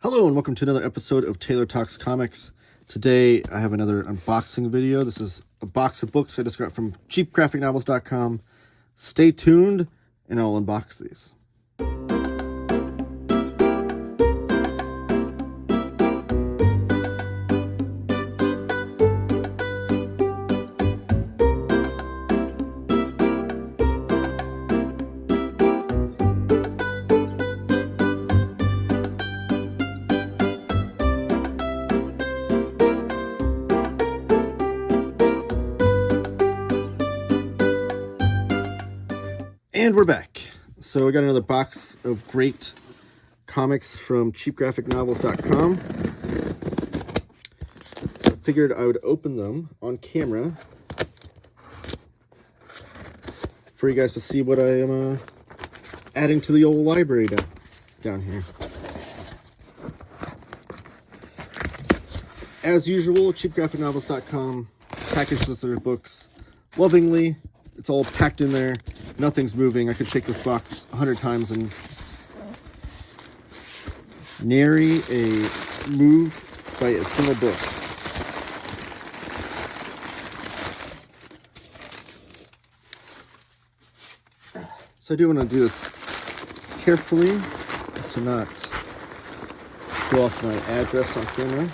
Hello and welcome to another episode of Taylor Talks Comics. Today I have another unboxing video. This is a box of books I just got from cheapgraphicnovels.com. Stay tuned and I'll unbox these. And we're back. So I got another box of great comics from cheapgraphicnovels.com. So I figured I would open them on camera for you guys to see what I am adding to the old library down here. As usual, cheapgraphicnovels.com packages their books lovingly. It's all packed in there. Nothing's moving. I could shake this box 100 times and nary a move by a single book. So I do want to do this carefully to not show off my address on camera.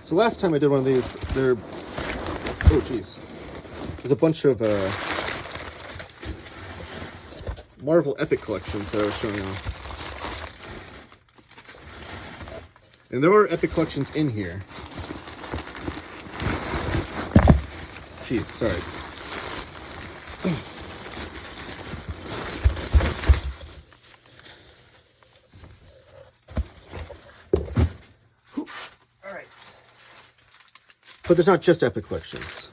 So last time I did one of these, there's a bunch of Marvel Epic collections that I was showing off. And there are Epic collections in here. Jeez, sorry. But there's not just Epic collections.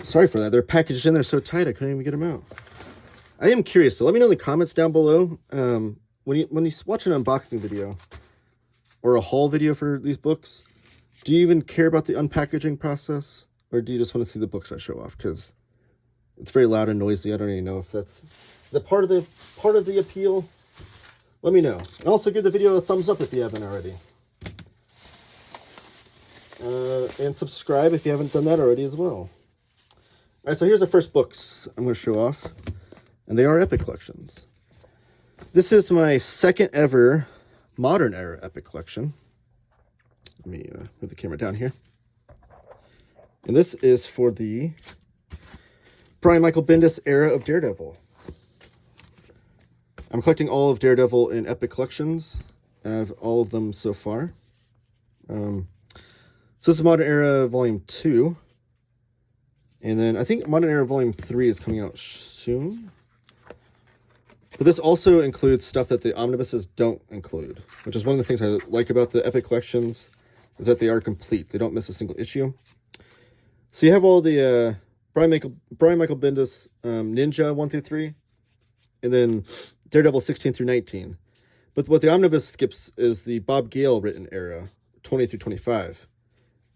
Sorry for that. They're packaged in there so tight I couldn't even get them out. I am curious, so let me know in the comments down below. When you watch an unboxing video or a haul video for these books, do you even care about the unpackaging process? Or do you just want to see the books I show off? Because it's very loud and noisy. I don't even know if that's the part of the appeal. Let me know. And also give the video a thumbs up if you haven't already. And subscribe if you haven't done that already as well. Alright, so here's the first books I'm going to show off. And they are Epic collections. This is my second ever modern era Epic collection. Let me move the camera down here. And this is for the Brian Michael Bendis era of Daredevil. I'm collecting all of Daredevil in Epic collections. I have all of them so far. So this is Modern Era Volume 2. And then I think Modern Era Volume 3 is coming out soon. But this also includes stuff that the omnibuses don't include, which is one of the things I like about the Epic collections, is that they are complete. They don't miss a single issue. So you have all the Brian Michael Bendis Ninja 1 through 3, and then Daredevil 16 through 19. But what the omnibus skips is the Bob Gale written era, 20 through 25.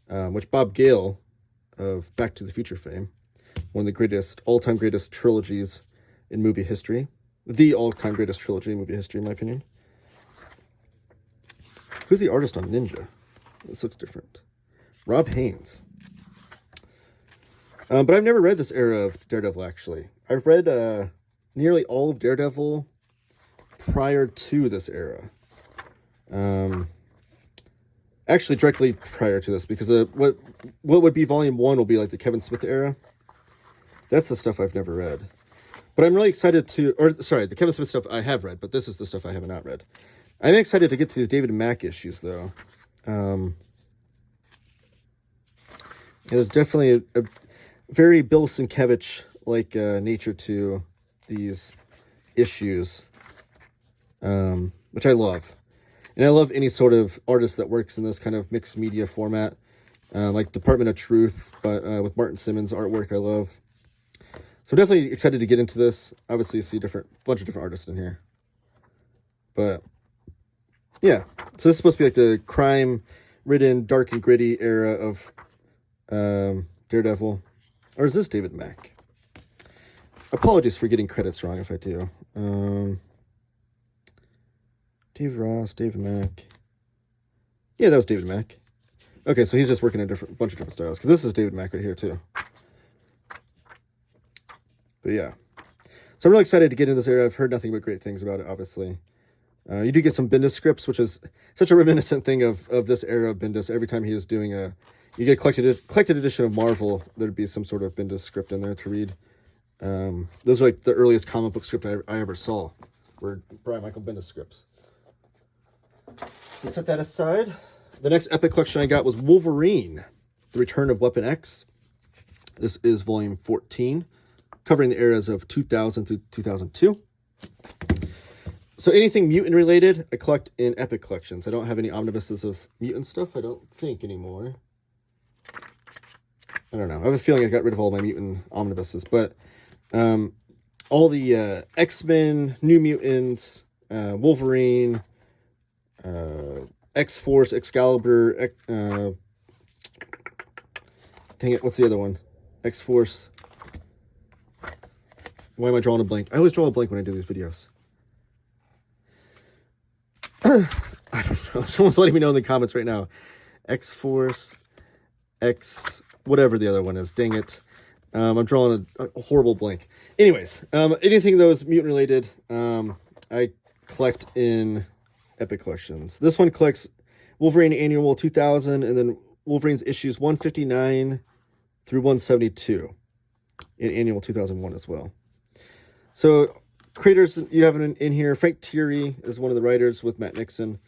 Which Bob Gale of Back to the Future fame, one of the greatest, all-time greatest trilogies in movie history. The all-time greatest trilogy in movie history, in my opinion. Who's the artist on Ninja? This looks different. Rob Haynes. But I've never read this era of Daredevil, actually. I've read nearly all of Daredevil prior to this era. Actually, directly prior to this, because what would be Volume 1 will be like the Kevin Smith era. That's the stuff I've never read. But I'm really excited the Kevin Smith stuff I have read, but this is the stuff I have not read. I'm excited to get to these David Mack issues, though. There's definitely a very Bill Sienkiewicz-like nature to these issues, which I love. And I love any sort of artist that works in this kind of mixed media format, like Department of Truth, but with Martin Simmons artwork I love. So I'm definitely excited to get into this. Obviously, you see a bunch of different artists in here. But, yeah. So this is supposed to be like the crime-ridden, dark and gritty era of Daredevil. Or is this David Mack? Apologies for getting credits wrong if I do. Dave Ross, David Mack. Yeah, that was David Mack. Okay, so he's just working a bunch of different styles. Because this is David Mack right here, too. But yeah. So I'm really excited to get into this area. I've heard nothing but great things about it, obviously. You do get some Bendis scripts, which is such a reminiscent thing of this era of Bendis. Every time he was doing you get a collected edition of Marvel, there'd be some sort of Bendis script in there to read. Those are like the earliest comic book script I ever saw, were Brian Michael Bendis scripts. We'll set that aside. The next epic collection I got was Wolverine, The Return of Weapon X. This is volume 14, covering the eras of 2000 through 2002. So anything mutant related, I collect in epic collections. I don't have any omnibuses of mutant stuff, I don't think, anymore. I don't know. I have a feeling I got rid of all my mutant omnibuses, but all the X-Men, New Mutants, Wolverine, X-Force, Excalibur, dang it, what's the other one? X-Force. Why am I drawing a blank? I always draw a blank when I do these videos. I don't know. Someone's letting me know in the comments right now. X-Force, X, whatever the other one is. Dang it. I'm drawing a horrible blank. Anyways, anything that was mutant related, I collect in epic collections. This one collects Wolverine Annual 2000 and then Wolverine's issues 159 through 172 in Annual 2001 as well. So creators you have in here, Frank Thierry is one of the writers with Matt Nixon.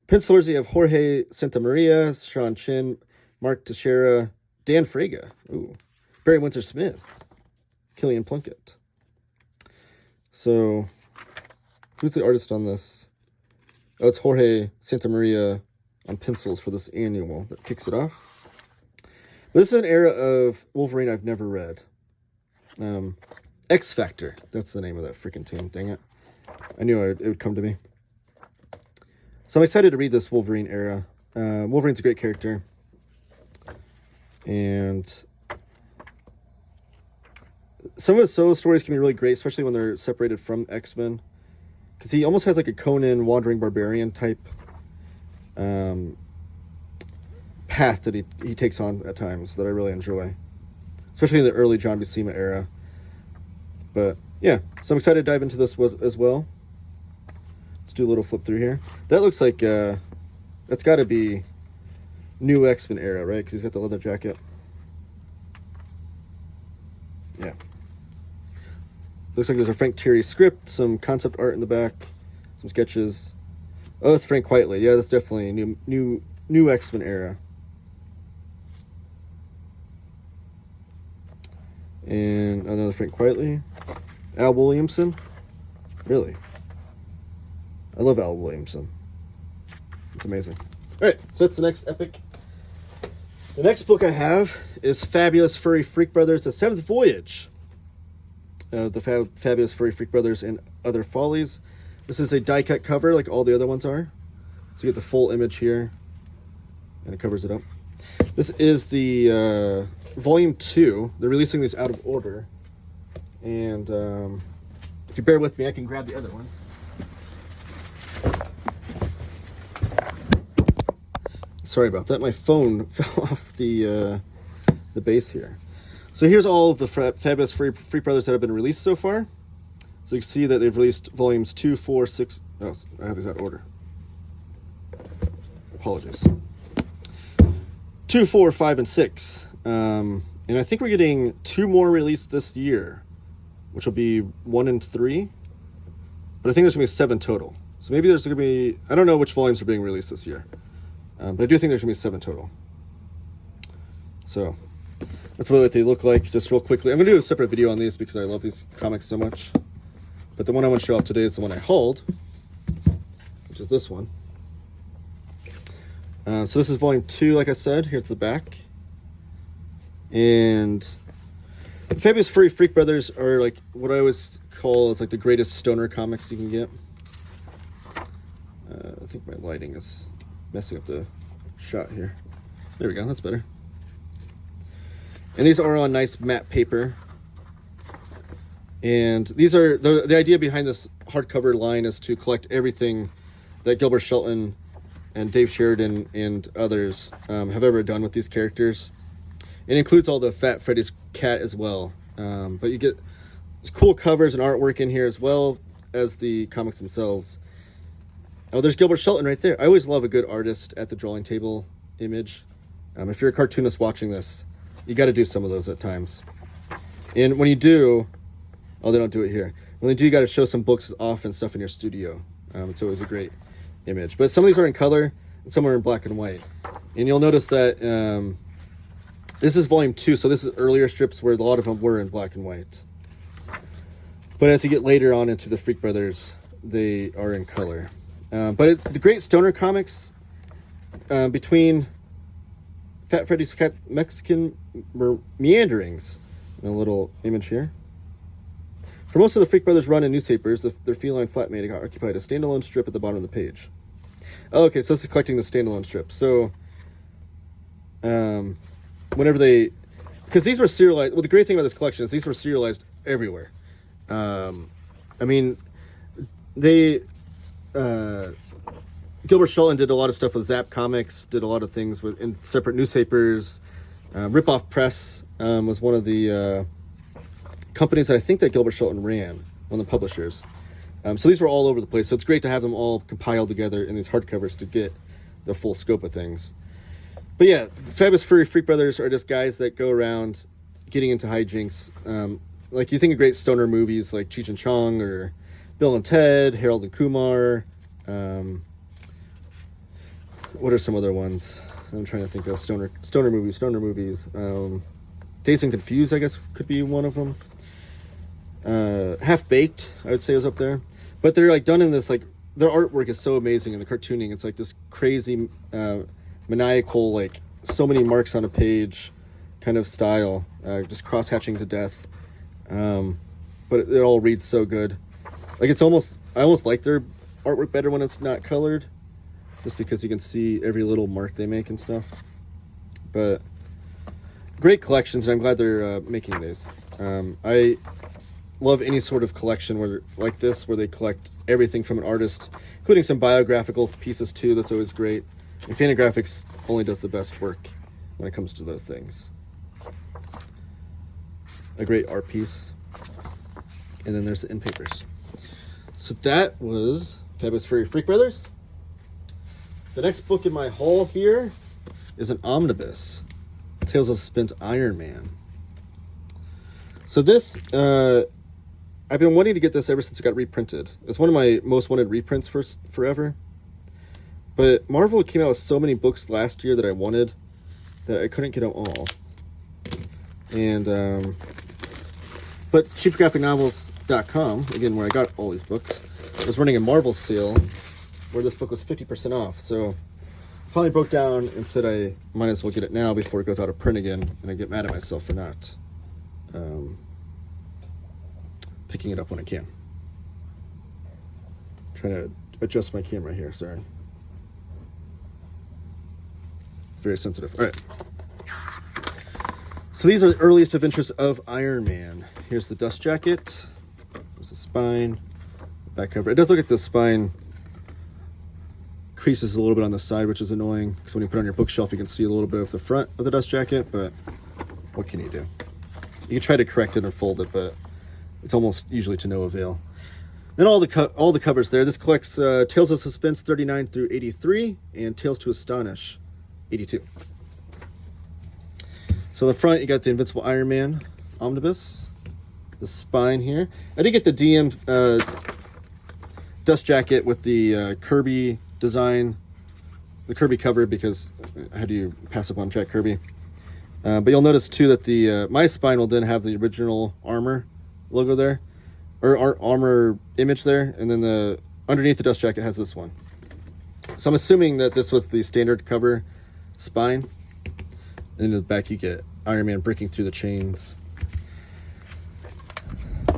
Pencilers, you have Jorge Santamaria, Sean Chin, Mark Teixeira, Dan Fraga, Barry Windsor-Smith, Killian Plunkett. So, who's the artist on this? Oh, it's Jorge Santamaria on pencils for this annual that kicks it off. This is an era of Wolverine I've never read. X Factor, that's the name of that freaking team, dang it. I knew it would come to me. So I'm excited to read this Wolverine era. Wolverine's a great character. And some of his solo stories can be really great, especially when they're separated from X-Men. Because he almost has like a Conan Wandering Barbarian type path that he takes on at times that I really enjoy. Especially in the early John Buscema era. But yeah, so I'm excited to dive into this as well. Let's do a little flip through here. That looks like, that's got to be new X-Men era, right? Because he's got the leather jacket. Yeah. Looks like there's a Frank Thierry script, some concept art in the back, some sketches. Oh, that's Frank Quitely. Yeah, that's definitely new X-Men era. And another Frank Quitely. Al Williamson. Really? I love Al Williamson. It's amazing. Alright, so that's the next epic. The next book I have is Fabulous Furry Freak Brothers, The Seventh Voyage of the Fabulous Furry Freak Brothers and Other Follies. This is a die-cut cover like all the other ones are. So you get the full image here, and it covers it up. This is the Volume 2. They're releasing these out of order. And if you bear with me, I can grab the other ones. Sorry about that. My phone fell off the base here. So here's all of the Fabulous Freak Brothers that have been released so far. So you can see that they've released volumes 2, 4, 6. Oh, I have these out of order. Apologies. 2, 4, 5, and 6. And I think we're getting 2 more released this year, which will be 1 and 3. But I think there's going to be 7 total. So maybe there's going to be, I don't know which volumes are being released this year. But I do think there's going to be 7 total. So that's what they look like, just real quickly. I'm going to do a separate video on these because I love these comics so much. But the one I want to show off today is the one I hauled, which is this one. So this is volume 2, like I said. Here's the back. And the Fabulous Furry Freak Brothers are like what I always call is like the greatest stoner comics you can get. I think my lighting is messing up the shot here. There we go, that's better. And these are on nice matte paper. And these are the idea behind this hardcover line is to collect everything that Gilbert Shelton and Dave Sheridan and others have ever done with these characters. It includes all the Fat Freddy's cat as well. But you get cool covers and artwork in here as well as the comics themselves. Oh, there's Gilbert Shelton right there. I always love a good artist at the drawing table image. If you're a cartoonist watching this, you got to do some of those at times. And when you do, oh, they don't do it here. When they do, you got to show some books off and stuff in your studio. It's always a great image. But some of these are in color and some are in black and white. And you'll notice that this is volume 2, so this is earlier strips where a lot of them were in black and white. But as you get later on into the Freak Brothers, they are in color. But the great stoner comics, between Fat Freddy's Cat Mexican meanderings, and a little image here. For most of the Freak Brothers run in newspapers, their feline flatmate occupied a standalone strip at the bottom of the page. Oh, okay, so this is collecting the standalone strips. So, whenever they, because these were serialized. Well, the great thing about this collection is these were serialized everywhere. I mean, they. Gilbert Shelton did a lot of stuff with Zap Comics, did a lot of things in separate newspapers. Ripoff Press was one of the companies that I think that Gilbert Shelton ran, one of the publishers. So these were all over the place. So it's great to have them all compiled together in these hardcovers to get the full scope of things. But yeah, Fabulous Furry Freak Brothers are just guys that go around getting into hijinks. Like you think of great stoner movies like Cheech and Chong or Bill and Ted, Harold and Kumar. What are some other ones? I'm trying to think of stoner movies. Dazed and Confused, I guess, could be one of them. Half Baked, I would say, is up there. But they're like done in this, like, their artwork is so amazing, and the cartooning, it's like this crazy maniacal, like so many marks on a page kind of style, just cross-hatching to death. But it all reads so good. Like I almost like their artwork better when it's not colored, just because you can see every little mark they make and stuff. But great collections, and I'm glad they're making these. I love any sort of collection like this, where they collect everything from an artist, including some biographical pieces too. That's always great. And Fantagraphics only does the best work when it comes to those things. A great art piece. And then there's the end papers. So that was Fabulous Furry Freak Brothers. The next book in my haul here is an omnibus, Tales of Suspense Iron Man. So this, I've been wanting to get this ever since it got reprinted. It's one of my most wanted reprints for forever. But Marvel came out with so many books last year that I wanted that I couldn't get them all. And, but cheapgraphicnovels.com, again, where I got all these books, was running a Marvel sale where this book was 50% off. So I finally broke down and said I might as well get it now before it goes out of print again, and I get mad at myself for not picking it up when I can. Trying to adjust my camera here, sorry. Very sensitive. All right. So these are the earliest adventures of Iron Man. Here's the dust jacket. There's the spine. Back cover. It does look like the spine creases a little bit on the side, which is annoying, because when you put it on your bookshelf, you can see a little bit of the front of the dust jacket, but what can you do? You can try to correct it or fold it, but it's almost usually to no avail. Then all the covers there. This collects Tales of Suspense 39 through 83 and Tales to Astonish 82. So in the front, you got the Invincible Iron Man omnibus. The spine here. I did get the DM dust jacket with the Kirby design, the Kirby cover, because how do you pass up on Jack Kirby? But you'll notice too that the my spine will then have the original armor logo there, or armor image there, and then the underneath the dust jacket has this one. So I'm assuming that this was the standard cover spine. And in the back you get Iron Man breaking through the chains.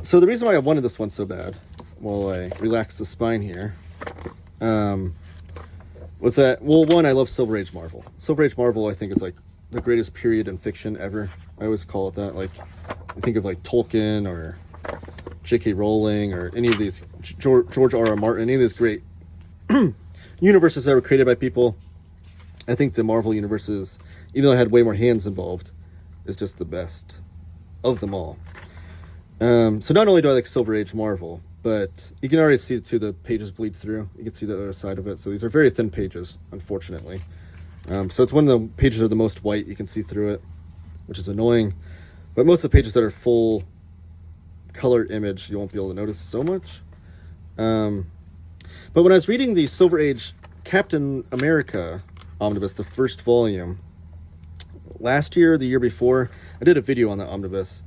So the reason why I wanted this one so bad, while I relax the spine here, was that, well, one, I love Silver Age Marvel. Silver Age Marvel, I think, is like the greatest period in fiction ever. I always call it that. Like, I think of like Tolkien or J.K. Rowling or any of these, George R.R. Martin, any of these great universes that were created by people. I think the Marvel universe is, even though it had way more hands involved, is just the best of them all. So not only do I like Silver Age Marvel, but you can already see too the pages bleed through. You can see the other side of it. So these are very thin pages, unfortunately. So it's one of the pages that are the most white. You can see through it, which is annoying. But most of the pages that are full color image, you won't be able to notice so much. But when I was reading the Silver Age Captain America Omnibus, the first volume, last year, the year before, I did a video on the Omnibus.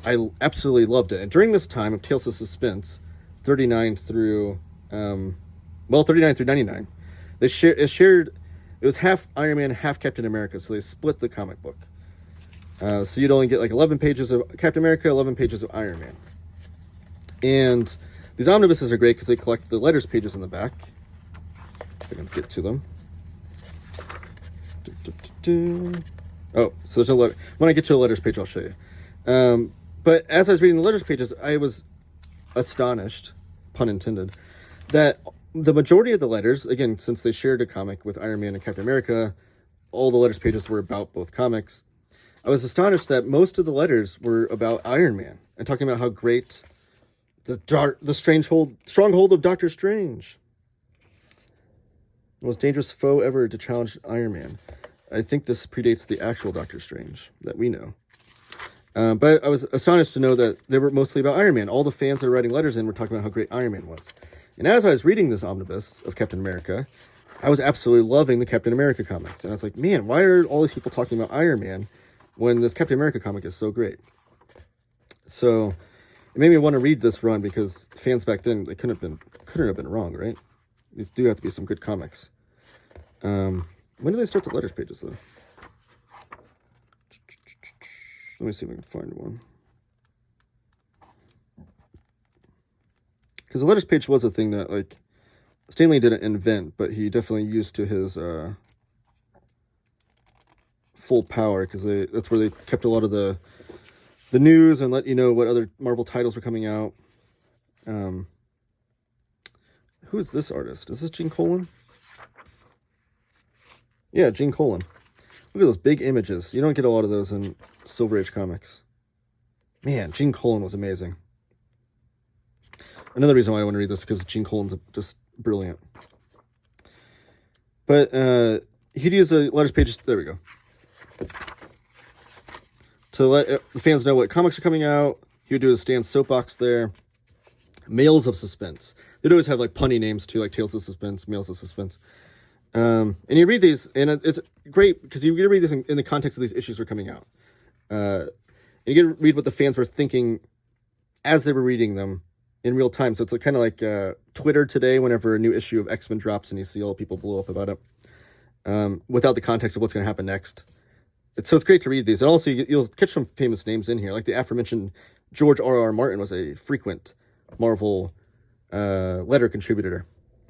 I absolutely loved it. And during this time of Tales of Suspense, 39 through 99, it was half Iron Man, half Captain America, so they split the comic book. So you'd only get like 11 pages of Captain America, 11 pages of Iron Man. And these omnibuses are great because they collect the letters pages in the back. If I can get to them. Oh, so there's no letter. When I get to the letters page, I'll show you. But as I was reading the letters pages, I was astonished, pun intended, that the majority of the letters, again, since they shared a comic with Iron Man and Captain America, all the letters pages were about both comics. I was astonished that most of the letters were about Iron Man and talking about how great the stronghold of Doctor Strange, the most dangerous foe ever to challenge Iron Man. I think this predates the actual Doctor Strange that we know. But I was astonished to know that they were mostly about Iron Man. All the fans that were writing letters in were talking about how great Iron Man was. And as I was reading this omnibus of Captain America, I was absolutely loving the Captain America comics. And I was like, man, why are all these people talking about Iron Man when this Captain America comic is so great? So it made me want to read this run because fans back then, they couldn't have been wrong, right? These do have to be some good comics. When do they start the letters pages, though? Let me see if I can find one. Because the letters page was a thing that, like, Stan Lee didn't invent, but he definitely used to his full power, because that's where they kept a lot of the news and let you know what other Marvel titles were coming out. Who is this artist? Is this Gene Colan? Yeah, Gene Colan. Look at those big images. You don't get a lot of those in Silver Age comics. Man, Gene Colan was amazing. Another reason why I want to read this is because Gene Colan's just brilliant. But he'd use the letters pages. There we go. To let the fans know what comics are coming out. He would do his Stan's soapbox there. Mails of Suspense. They'd always have like punny names too, like Tales of Suspense, Mails of Suspense. And you read these, and it's great because you get to read this in the context of these issues were coming out. And you get to read what the fans were thinking as they were reading them in real time. So it's kind of like Twitter today, whenever a new issue of X-Men drops and you see all people blow up about it, without the context of what's going to happen next. So it's great to read these. And also you'll catch some famous names in here, like the aforementioned George R.R. Martin was a frequent Marvel letter contributor.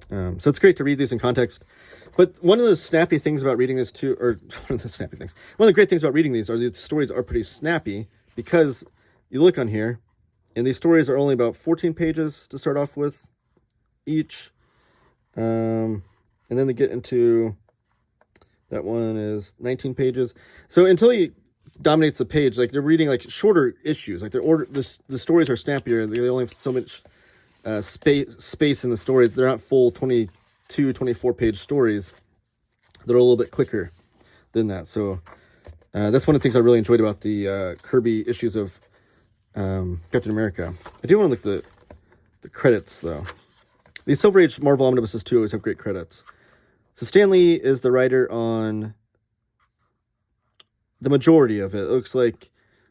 So it's great to read these in context. But one of the snappy things about reading this too, or one of the great things about reading these are the stories are pretty snappy, because you look on here and these stories are only about 14 pages to start off with each. And then they get into, that one is 19 pages. So until he dominates the page, like they're reading like shorter issues, like the stories are snappier. They only have so much space in the story. They're not full 24 page stories. They're a little bit quicker than that. So that's one of the things I really enjoyed about the Kirby issues of Captain America. I do want to look at the credits though. These Silver Age Marvel omnibuses too always have great credits. So Stan Lee is the writer on the majority of it. It looks like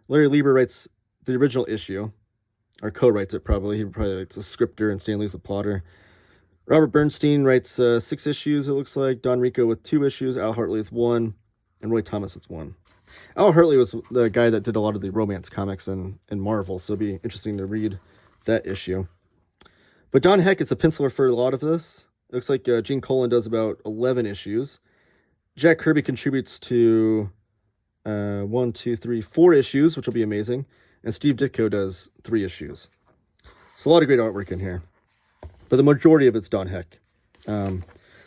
Larry Lieber writes the original issue, or co-writes it probably. He probably writes the scripter and Stan Lee's the plotter. Robert Bernstein writes 6 issues, it looks like. Don Rico with 2 issues. Al Hartley with 1. And Roy Thomas with 1. Al Hartley was the guy that did a lot of the romance comics in Marvel, so it'd be interesting to read that issue. But Don Heck is the penciler for a lot of this. It looks like Gene Colan does about 11 issues. Jack Kirby contributes to 1, 2, 3, 4 issues, which will be amazing. And Steve Ditko does 3 issues. So a lot of great artwork in here. But the majority of it's Don Heck. So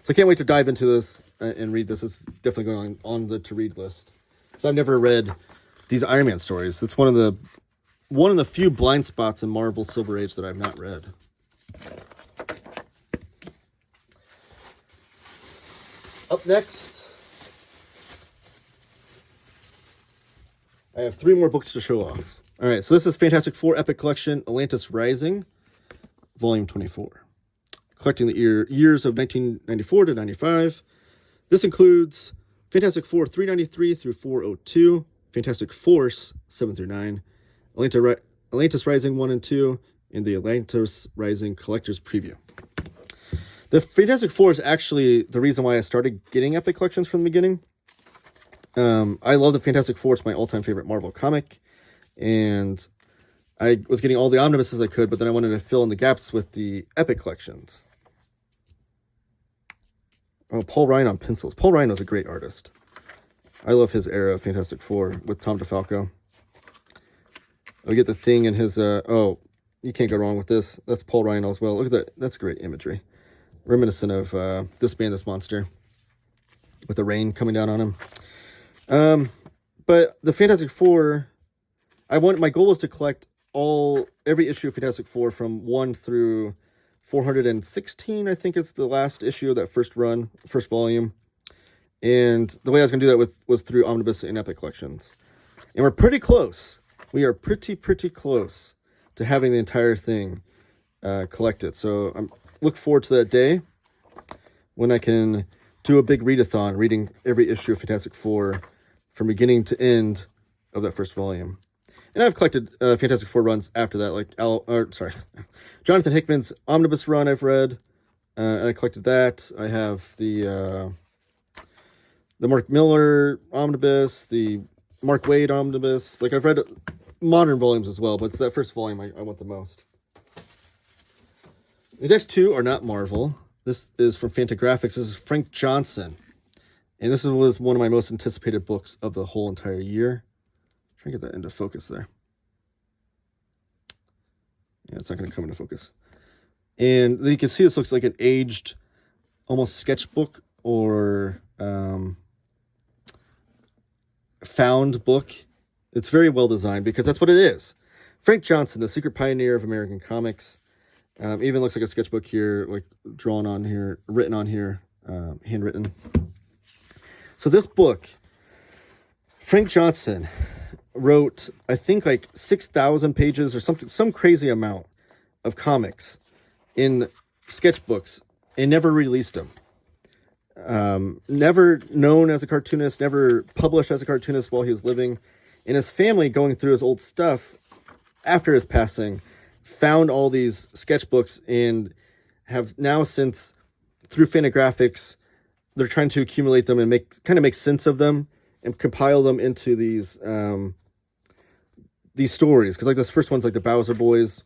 I can't wait to dive into this and read this. It's definitely going on the to-read list. So I've never read these Iron Man stories. It's one of the few blind spots in Marvel Silver Age that I've not read. Up next, I have 3 more books to show off. All right, so this is Fantastic Four Epic Collection, Atlantis Rising, Volume 24. Collecting the years of 1994 to 95. This includes Fantastic Four 393 through 402, Fantastic Force 7 through 9, Atlantis Rising 1 and 2, and the Atlantis Rising Collector's Preview. The Fantastic Four is actually the reason why I started getting Epic Collections from the beginning. I love the Fantastic Four. It's my all-time favorite Marvel comic. And I was getting all the omnibuses I could, but then I wanted to fill in the gaps with the Epic Collections. Oh, Paul Ryan on pencils. Paul Ryan was a great artist. I love his era of Fantastic Four with Tom DeFalco. I get the Thing in his... oh, you can't go wrong with this. That's Paul Ryan as well. Look at that. That's great imagery. Reminiscent of This Man, This Monster. With the rain coming down on him. But the Fantastic Four... my goal was to collect every issue of Fantastic Four from 1 through 416, I think it's the last issue of that first volume. And the way I was going to do that was through Omnibus and Epic Collections. And we're pretty close. We are pretty close to having the entire thing collected. So I look forward to that day when I can do a big readathon, reading every issue of Fantastic Four from beginning to end of that first volume. And I've collected Fantastic Four runs after that, like Jonathan Hickman's Omnibus run I've read, and I collected that. I have the Mark Miller Omnibus, the Mark Waid Omnibus. Like, I've read modern volumes as well, but it's that first volume I want the most. The next 2 are not Marvel. This is from Fantagraphics. This is Frank Johnson. And this was one of my most anticipated books of the whole entire year. Try to get that into focus there. Yeah, it's not going to come into focus. And you can see this looks like an aged, almost sketchbook or found book. It's very well designed because that's what it is. Frank Johnson, the secret pioneer of American comics. Even looks like a sketchbook here, like drawn on here, written on here, handwritten. So this book, Frank Johnson wrote, I think, like 6,000 pages or something, some crazy amount of comics in sketchbooks and never released them. Never known as a cartoonist, never published as a cartoonist while he was living. And his family, going through his old stuff after his passing, found all these sketchbooks and have now since, through Fantagraphics, they're trying to accumulate them and make sense of them and compile them into these stories. Because like this first one's like the Bowser Boys.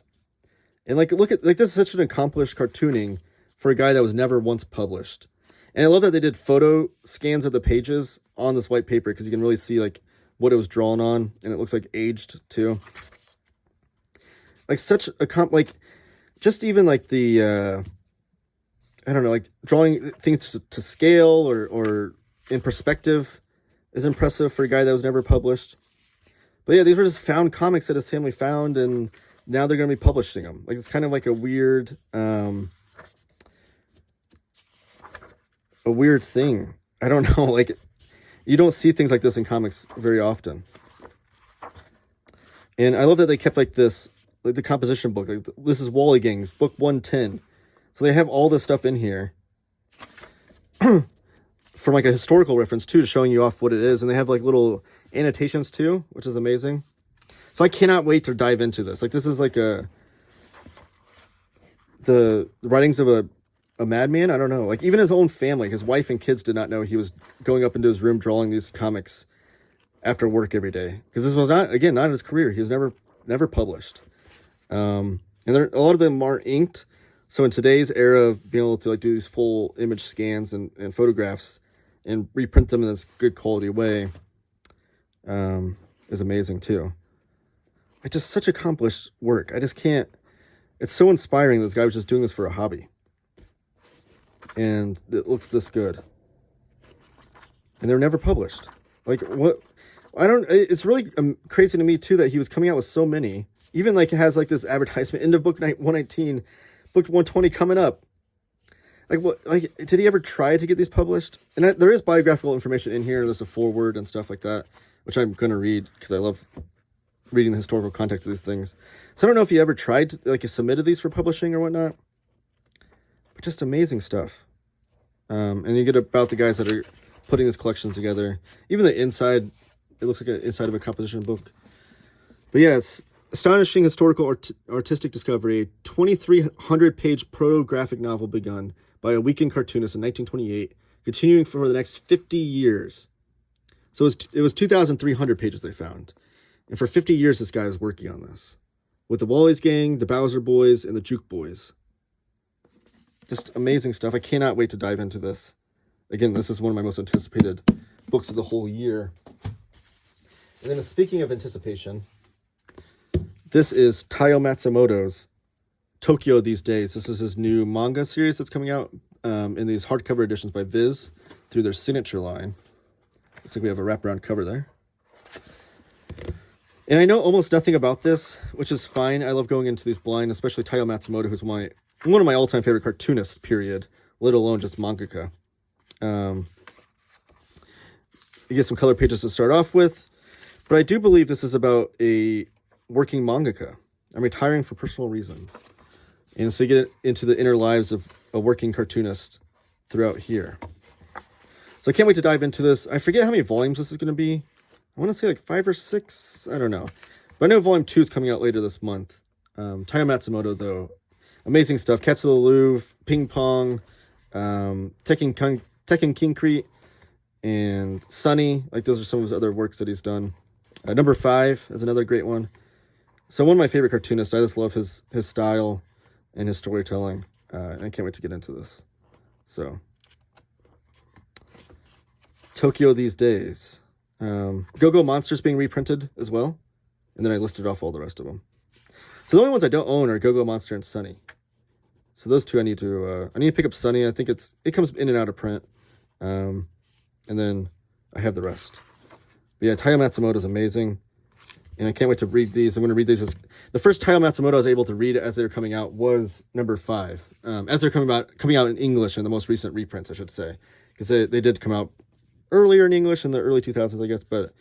And like, look at, like, this is such an accomplished cartooning for a guy that was never once published. And I love that they did photo scans of the pages on this white paper, because you can really see like what it was drawn on, and it looks like aged too. Like such a like, just even like the I don't know, like drawing things to scale or in perspective is impressive for a guy that was never published. But yeah, these were just found comics that his family found, and now they're going to be publishing them. Like, it's kind of like a weird thing. I don't know. Like, you don't see things like this in comics very often. And I love that they kept like this, like the composition book. Like, this is Wally Gang's book 110. So they have all this stuff in here from like a historical reference too, to showing you off what it is. And they have like little annotations too, which is amazing. So I cannot wait to dive into this. Like, this is like the writings of a madman. I don't know. Like, even his own family, his wife and kids did not know he was going up into his room drawing these comics after work every day. Because this was not his career. He was never published. And a lot of them are inked. So in today's era of being able to like do these full image scans and photographs and reprint them in this good quality way, is amazing too. It's just such accomplished work. I just can't. It's so inspiring that this guy was just doing this for a hobby. And it looks this good. And they're never published. Like, what? It's really crazy to me too that he was coming out with so many. Even like it has like this advertisement, end of book 119, book 120 coming up. Like, what? Like, did he ever try to get these published? And there is biographical information in here. There's a foreword and stuff like that, which I'm going to read because I love reading the historical context of these things. So I don't know if he ever tried to, like, submitted these for publishing or whatnot. But just amazing stuff. And you get about the guys that are putting this collection together. Even the inside, it looks like an inside of a composition book. But yeah, it's astonishing historical artistic discovery. A 2,300-page proto-graphic novel begun by a weekend cartoonist in 1928, continuing for the next 50 years. So it was 2,300 pages they found. And for 50 years, this guy is working on this. With the Wally's Gang, the Bowser Boys, and the Juke Boys. Just amazing stuff. I cannot wait to dive into this. Again, this is one of my most anticipated books of the whole year. And then speaking of anticipation, this is Taiyo Matsumoto's Tokyo These Days. This is his new manga series that's coming out in these hardcover editions by Viz through their signature line. Looks like we have a wraparound cover there. And I know almost nothing about this, which is fine. I love going into these blind, especially Taiyo Matsumoto, who's one of my all-time favorite cartoonists, period, let alone just mangaka. You get some color pages to start off with, but I do believe this is about a working mangaka. I'm retiring for personal reasons. And so you get into the inner lives of a working cartoonist throughout here. So I can't wait to dive into this. I forget how many volumes this is going to be. I want to say like 5 or 6. I don't know. But I know volume 2 is coming out later this month. Taiyo Matsumoto, though, amazing stuff. Cats of the Louvre, Ping Pong, Tekken Kinkreet, and Sunny. Like, those are some of his other works that he's done. Number 5 is another great one. So one of my favorite cartoonists. I just love his style and his storytelling. And I can't wait to get into this. So, Tokyo These Days. Go-Go Monsters being reprinted as well. And then I listed off all the rest of them. So the only ones I don't own are Go-Go Monster and Sunny. So those two I need to pick up Sunny. I think it comes in and out of print. And then I have the rest. But yeah, Taiyo Matsumoto is amazing. And I can't wait to read these. I'm going to read these. The first Taiyo Matsumoto I was able to read as they were coming out was number 5. As they're coming out in English in the most recent reprints, I should say. Because they did come out earlier in English in the early 2000s, I guess. But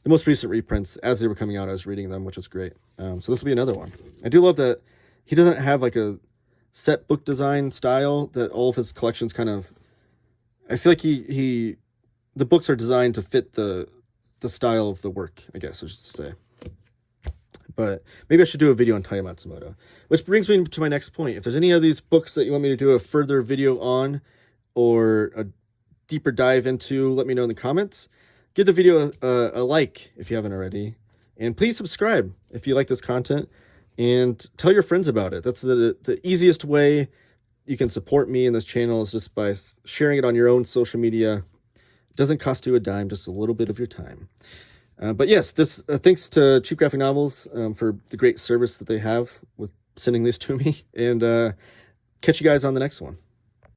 the most recent reprints, as they were coming out, I was reading them, which was great. So this will be another one. I do love that he doesn't have like a set book design style, that all of his collections kind of... I feel like the books are designed to fit the style of the work, I guess I should say. But maybe I should do a video on Taiyo Matsumoto. Which brings me to my next point. If there's any of these books that you want me to do a further video on, or a deeper dive into, let me know in the comments. Give the video a like if you haven't already. And please subscribe if you like this content. And tell your friends about it. That's the easiest way you can support me in this channel, is just by sharing it on your own social media. It doesn't cost you a dime, just a little bit of your time. But yes, this thanks to Cheap Graphic Novels for the great service that they have with sending these to me. And catch you guys on the next one.